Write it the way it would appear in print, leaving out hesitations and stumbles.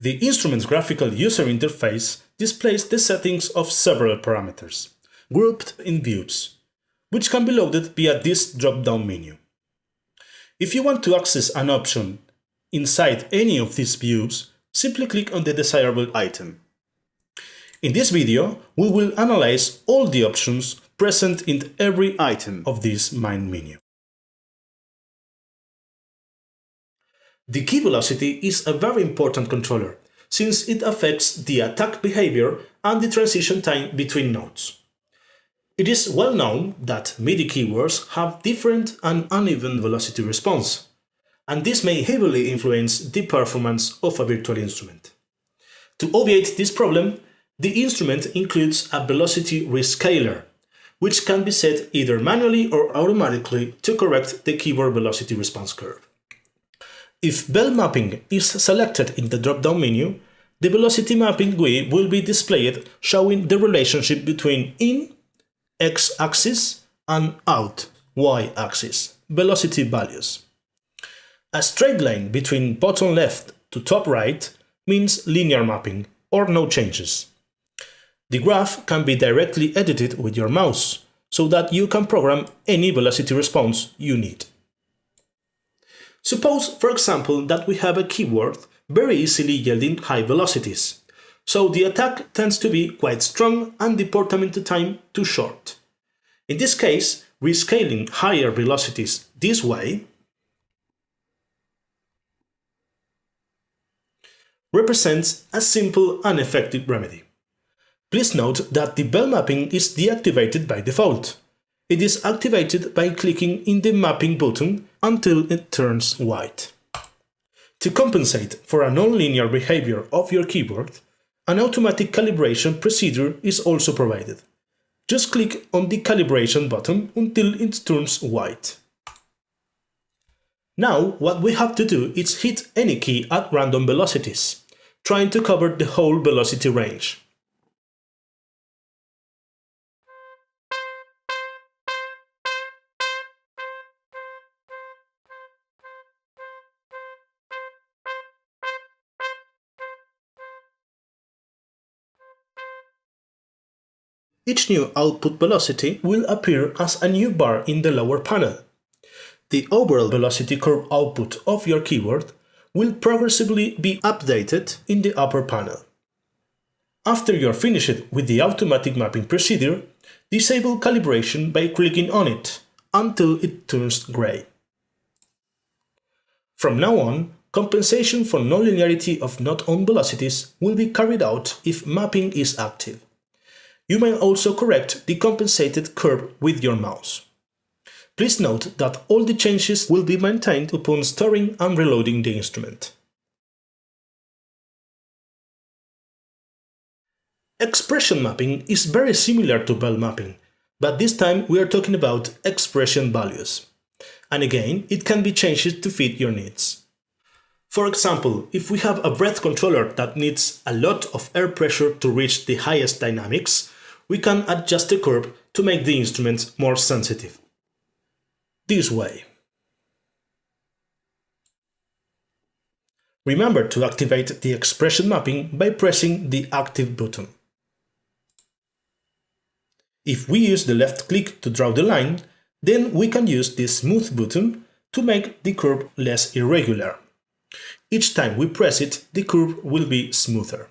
The instrument's graphical user interface displays the settings of several parameters, grouped in views, which can be loaded via this drop-down menu. If you want to access an option inside any of these views, simply click on the desirable item. In this video, we will analyze all the options present in every item of this main menu. The key velocity is a very important controller, since it affects the attack behavior and the transition time between nodes. It is well known that MIDI keywords have different and uneven velocity response, and this may heavily influence the performance of a virtual instrument. To obviate this problem, the instrument includes a velocity rescaler, which can be set either manually or automatically to correct the keyboard velocity response curve. If bell mapping is selected in the drop-down menu, the velocity mapping GUI will be displayed showing the relationship between in, x-axis, and out, y-axis, velocity values. A straight line between bottom left to top right means linear mapping, or no changes. The graph can be directly edited with your mouse, so that you can program any velocity response you need. Suppose, for example, that we have a keyword very easily yielding high velocities, so the attack tends to be quite strong and the portamento time too short. In this case, rescaling higher velocities this way represents a simple and effective remedy. Please note that the bell mapping is deactivated by default. It is activated by clicking in the mapping button until it turns white. To compensate for a non-linear behavior of your keyboard, an automatic calibration procedure is also provided. Just click on the calibration button until it turns white. Now, what we have to do is hit any key at random velocities, trying to cover the whole velocity range. Each new output velocity will appear as a new bar in the lower panel. The overall velocity curve output of your keyboard will progressively be updated in the upper panel. After you are finished with the automatic mapping procedure, disable calibration by clicking on it until it turns gray. From now on, compensation for nonlinearity of not-owned velocities will be carried out if mapping is active. You may also correct the compensated curve with your mouse. Please note that all the changes will be maintained upon storing and reloading the instrument. Expression mapping is very similar to bell mapping, but this time we are talking about expression values. And again, it can be changed to fit your needs. For example, if we have a breath controller that needs a lot of air pressure to reach the highest dynamics, we can adjust the curve to make the instrument more sensitive. This way. Remember to activate the expression mapping by pressing the Active button. If we use the left click to draw the line, then we can use the Smooth button to make the curve less irregular. Each time we press it, the curve will be smoother.